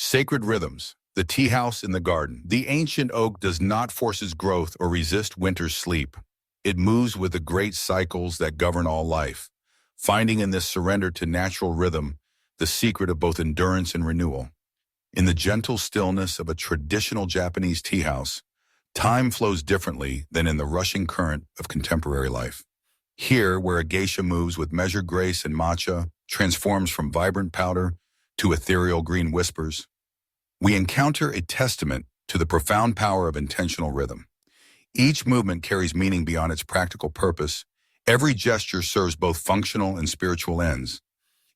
Sacred rhythms. The tea house in the garden. The ancient oak does not force its growth or resist winter's sleep. It moves with the great cycles that govern all life, finding in this surrender to natural rhythm the secret of both endurance and renewal. In the gentle stillness of a traditional Japanese tea house, time flows differently than in the rushing current of contemporary life. Here, where a geisha moves with measured grace and matcha transforms from vibrant powder to ethereal green whispers, we encounter a testament to the profound power of intentional rhythm. Each movement carries meaning beyond its practical purpose. Every gesture serves both functional and spiritual ends,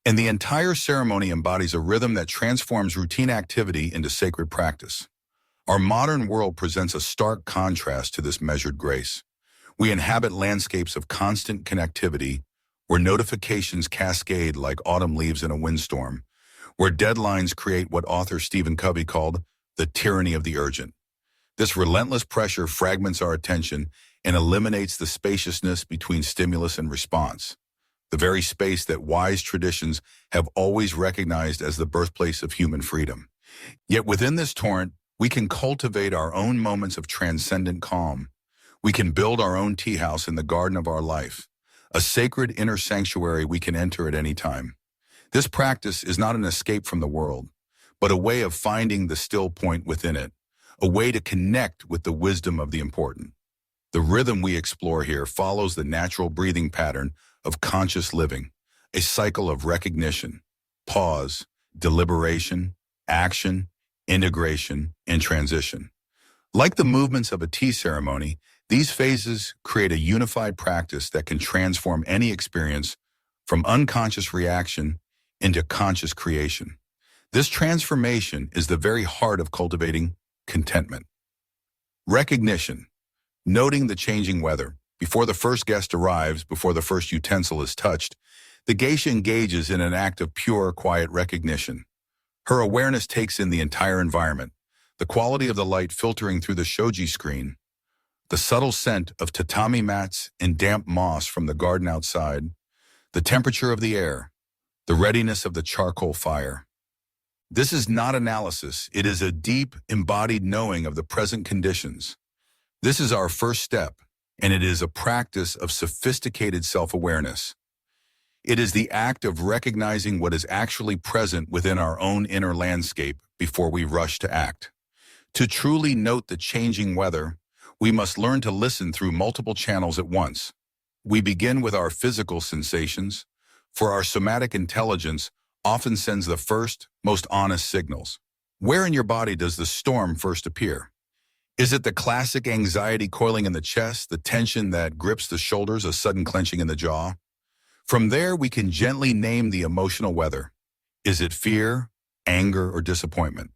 and the entire ceremony embodies a rhythm that transforms routine activity into sacred practice. Our modern world presents a stark contrast to this measured grace. We inhabit landscapes of constant connectivity, where notifications cascade like autumn leaves in a windstorm, where deadlines create what author Stephen Covey called the tyranny of the urgent. This relentless pressure fragments our attention and eliminates the spaciousness between stimulus and response, the very space that wise traditions have always recognized as the birthplace of human freedom. Yet within this torrent, we can cultivate our own moments of transcendent calm. We can build our own tea house in the garden of our life, a sacred inner sanctuary we can enter at any time. This practice is not an escape from the world, but a way of finding the still point within it, a way to connect with the wisdom of the important. The rhythm we explore here follows the natural breathing pattern of conscious living, a cycle of recognition, pause, deliberation, action, integration, and transition. Like the movements of a tea ceremony, these phases create a unified practice that can transform any experience from unconscious reaction into conscious creation. This transformation is the very heart of cultivating contentment. Recognition. Noting the changing weather. Before the first guest arrives, before the first utensil is touched, the geisha engages in an act of pure, quiet recognition. Her awareness takes in the entire environment, the quality of the light filtering through the shoji screen, the subtle scent of tatami mats and damp moss from the garden outside, the temperature of the air, the readiness of the charcoal fire. This is not analysis. It is a deep, embodied knowing of the present conditions. This is our first step, and it is a practice of sophisticated self-awareness. It is the act of recognizing what is actually present within our own inner landscape before we rush to act. To truly note the changing weather, we must learn to listen through multiple channels at once. We begin with our physical sensations, for our somatic intelligence often sends the first, most honest signals. Where in your body does the storm first appear? Is it the classic anxiety coiling in the chest, the tension that grips the shoulders, a sudden clenching in the jaw? From there, we can gently name the emotional weather. Is it fear, anger, or disappointment?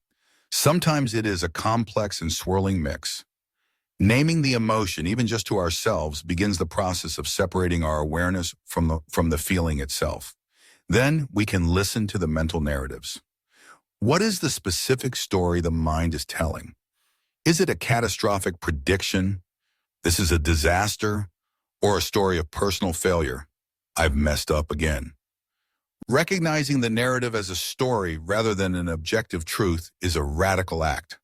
Sometimes it is a complex and swirling mix. Naming the emotion, even just to ourselves, begins the process of separating our awareness from the feeling itself. Then we can listen to the mental narratives. What is the specific story the mind is telling? Is it a catastrophic prediction? This is a disaster? Or a story of personal failure? I've messed up again. Recognizing the narrative as a story rather than an objective truth is a radical act.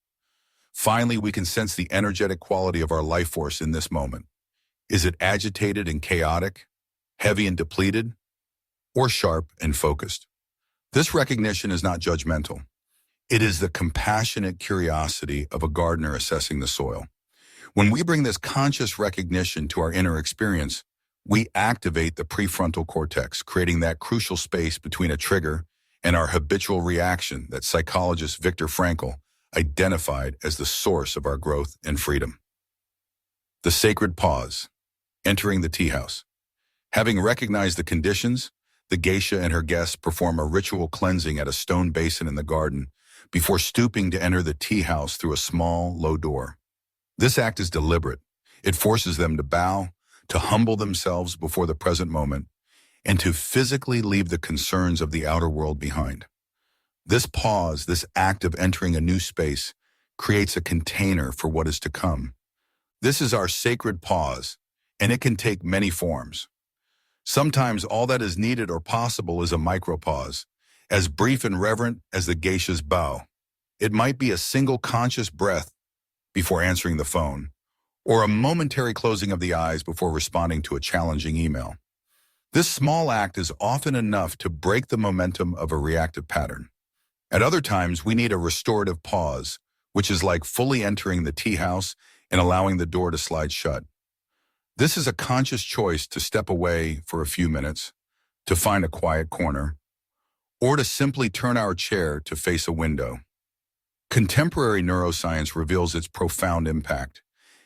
Finally, we can sense the energetic quality of our life force in this moment. Is it agitated and chaotic, heavy and depleted, or sharp and focused? This recognition is not judgmental. It is the compassionate curiosity of a gardener assessing the soil. When we bring this conscious recognition to our inner experience, we activate the prefrontal cortex, creating that crucial space between a trigger and our habitual reaction that psychologist Viktor Frankl identified as the source of our growth and freedom. The sacred pause, entering the tea house. Having recognized the conditions, the geisha and her guests perform a ritual cleansing at a stone basin in the garden before stooping to enter the tea house through a small, low door. This act is deliberate. It forces them to bow, to humble themselves before the present moment, and to physically leave the concerns of the outer world behind. This pause, this act of entering a new space, creates a container for what is to come. This is our sacred pause, and it can take many forms. Sometimes all that is needed or possible is a micropause, as brief and reverent as the geisha's bow. It might be a single conscious breath before answering the phone, or a momentary closing of the eyes before responding to a challenging email. This small act is often enough to break the momentum of a reactive pattern. At other times, we need a restorative pause, which is like fully entering the tea house and allowing the door to slide shut. This is a conscious choice to step away for a few minutes, to find a quiet corner, or to simply turn our chair to face a window. Contemporary neuroscience reveals its profound impact.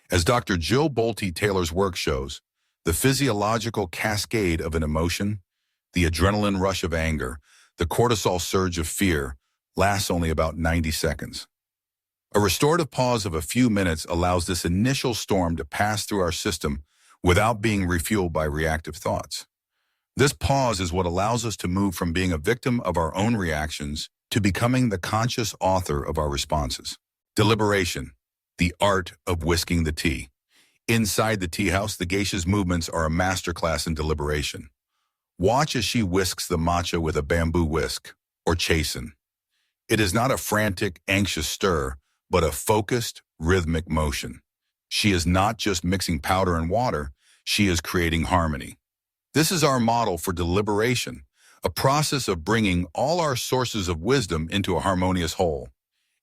As Dr. Jill Bolte Taylor's work shows, the physiological cascade of an emotion, the adrenaline rush of anger, the cortisol surge of fear, lasts only about 90 seconds. A restorative pause of a few minutes allows this initial storm to pass through our system without being refueled by reactive thoughts. This pause is what allows us to move from being a victim of our own reactions to becoming the conscious author of our responses. Deliberation, the art of whisking the tea. Inside the tea house, the geisha's movements are a masterclass in deliberation. Watch as she whisks the matcha with a bamboo whisk, or chasen. It is not a frantic, anxious stir, but a focused, rhythmic motion. She is not just mixing powder and water, she is creating harmony. This is our model for deliberation, a process of bringing all our sources of wisdom into a harmonious whole.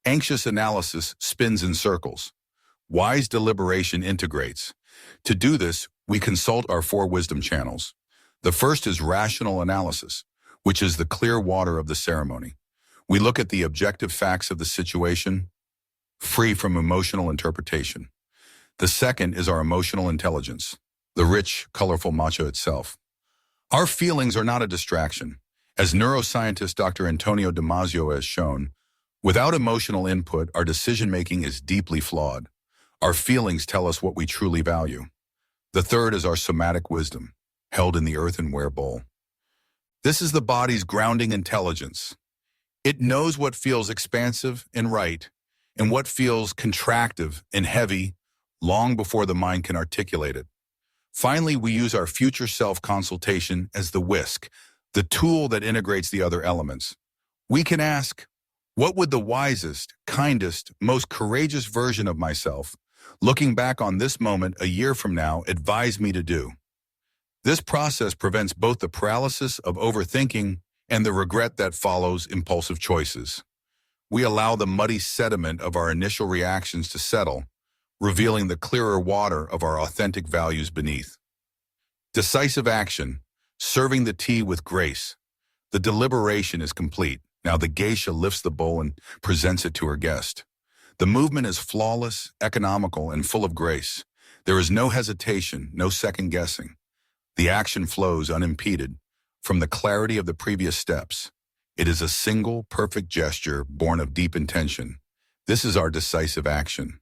Anxious analysis spins in circles. Wise deliberation integrates. To do this, we consult our 4 wisdom channels. The first is rational analysis, which is the clear water of the ceremony. We look at the objective facts of the situation, free from emotional interpretation. The second is our emotional intelligence, the rich, colorful matcha itself. Our feelings are not a distraction. As neuroscientist Dr. Antonio Damasio has shown, without emotional input, our decision-making is deeply flawed. Our feelings tell us what we truly value. The third is our somatic wisdom, held in the earthenware bowl. This is the body's grounding intelligence. It knows what feels expansive and right, and what feels contractive and heavy long before the mind can articulate it. Finally, we use our future self consultation as the whisk, the tool that integrates the other elements. We can ask, what would the wisest, kindest, most courageous version of myself, looking back on this moment a year from now, advise me to do? This process prevents both the paralysis of overthinking and the regret that follows impulsive choices. We allow the muddy sediment of our initial reactions to settle, revealing the clearer water of our authentic values beneath. Decisive action, serving the tea with grace. The deliberation is complete. Now the geisha lifts the bowl and presents it to her guest. The movement is flawless, economical, and full of grace. There is no hesitation, no second guessing. The action flows unimpeded from the clarity of the previous steps. It is a single, perfect gesture born of deep intention. This is our decisive action.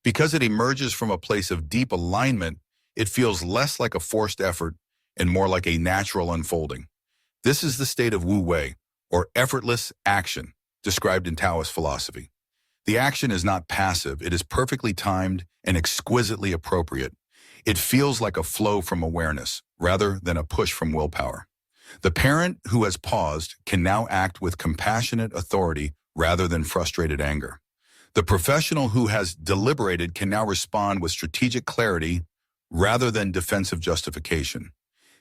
Because it emerges from a place of deep alignment, it feels less like a forced effort and more like a natural unfolding. This is the state of Wu Wei, or effortless action, described in Taoist philosophy. The action is not passive, it is perfectly timed and exquisitely appropriate. It feels like a flow from awareness, rather than a push from willpower. The parent who has paused can now act with compassionate authority rather than frustrated anger. The professional who has deliberated can now respond with strategic clarity rather than defensive justification.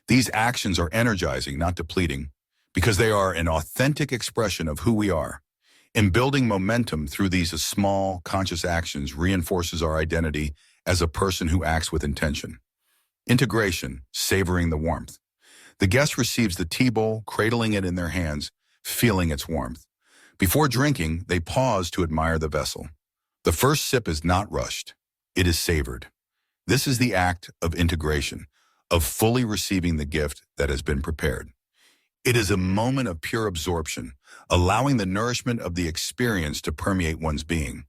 These actions are energizing, not depleting, because they are an authentic expression of who we are. And building momentum through these small, conscious actions reinforces our identity as a person who acts with intention. Integration, savoring the warmth. The guest receives the tea bowl, cradling it in their hands, feeling its warmth. Before drinking, they pause to admire the vessel. The first sip is not rushed. It is savored. This is the act of integration, of fully receiving the gift that has been prepared. It is a moment of pure absorption, allowing the nourishment of the experience to permeate one's being.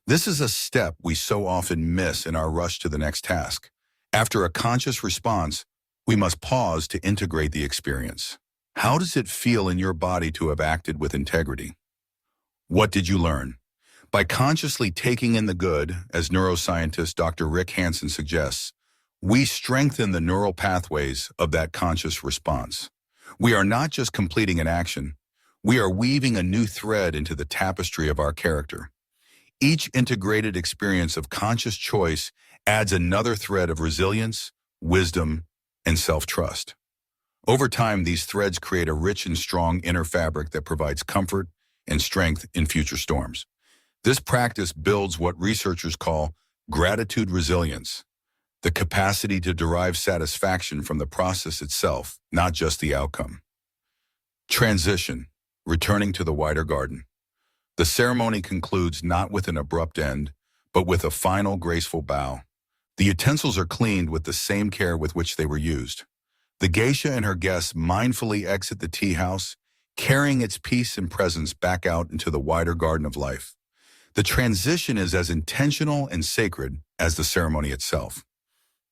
This is a step we so often miss in our rush to the next task. After a conscious response, we must pause to integrate the experience. How does it feel in your body to have acted with integrity? What did you learn? By consciously taking in the good, as neuroscientist Dr. Rick Hansen suggests, we strengthen the neural pathways of that conscious response. We are not just completing an action, We are weaving a new thread into the tapestry of our character. Each integrated experience of conscious choice adds another thread of resilience, wisdom, and self-trust. Over time, these threads create a rich and strong inner fabric that provides comfort and strength in future storms. This practice builds what researchers call gratitude resilience, the capacity to derive satisfaction from the process itself, not just the outcome. Transition, returning to the wider garden. The ceremony concludes not with an abrupt end, but with a final graceful bow. The utensils are cleaned with the same care with which they were used. The geisha and her guests mindfully exit the tea house, carrying its peace and presence back out into the wider garden of life. The transition is as intentional and sacred as the ceremony itself.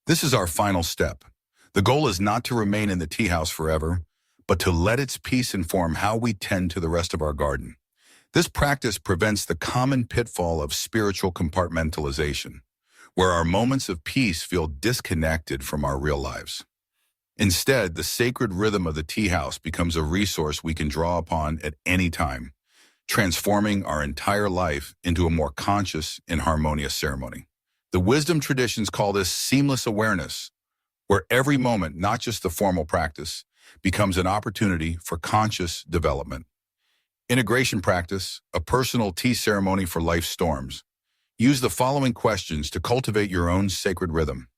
This is our final step. The goal is not to remain in the tea house forever, but to let its peace inform how we tend to the rest of our garden. This practice prevents the common pitfall of spiritual compartmentalization, where our moments of peace feel disconnected from our real lives. Instead, the sacred rhythm of the tea house becomes a resource we can draw upon at any time, transforming our entire life into a more conscious and harmonious ceremony. The wisdom traditions call this seamless awareness, where every moment, not just the formal practice, becomes an opportunity for conscious development. Integration practice, a personal tea ceremony for life's storms. Use the following questions to cultivate your own sacred rhythm.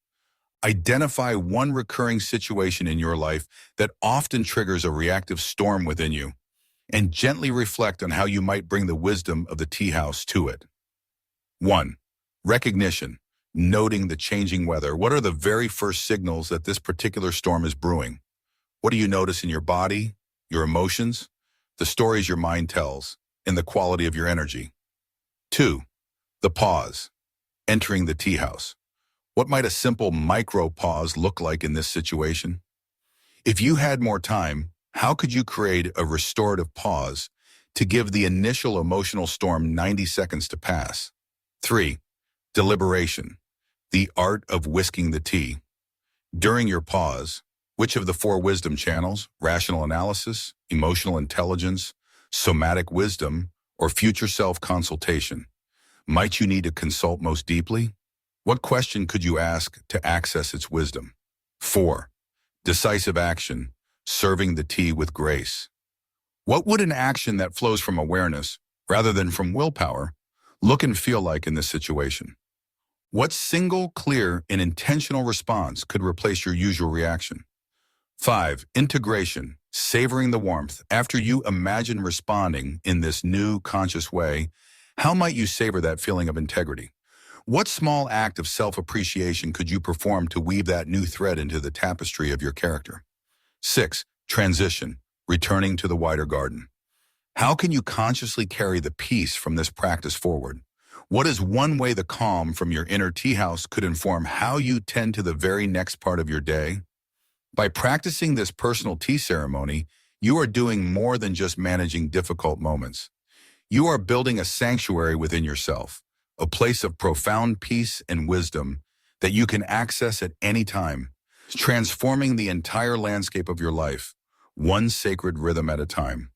Identify one recurring situation in your life that often triggers a reactive storm within you, and gently reflect on how you might bring the wisdom of the tea house to it. 1. Recognition, noting the changing weather. What are the very first signals that this particular storm is brewing? What do you notice in your body, your emotions, the stories your mind tells, and the quality of your energy? 2. The pause, entering the tea house. What might a simple micro pause look like in this situation? If you had more time, how could you create a restorative pause to give the initial emotional storm 90 seconds to pass? 3. Deliberation, the art of whisking the tea. During your pause, which of the 4 wisdom channels, rational analysis, emotional intelligence, somatic wisdom, or future self-consultation, might you need to consult most deeply? What question could you ask to access its wisdom? 4. Decisive action, serving the tea with grace. What would an action that flows from awareness, rather than from willpower, look and feel like in this situation? What single, clear, and intentional response could replace your usual reaction? 5. Integration, savoring the warmth. After you imagine responding in this new, conscious way, how might you savor that feeling of integrity? What small act of self-appreciation could you perform to weave that new thread into the tapestry of your character? 6. Transition, returning to the wider garden. How can you consciously carry the peace from this practice forward? What is one way the calm from your inner tea house could inform how you tend to the very next part of your day? By practicing this personal tea ceremony, you are doing more than just managing difficult moments. You are building a sanctuary within yourself, a place of profound peace and wisdom that you can access at any time, transforming the entire landscape of your life, one sacred rhythm at a time.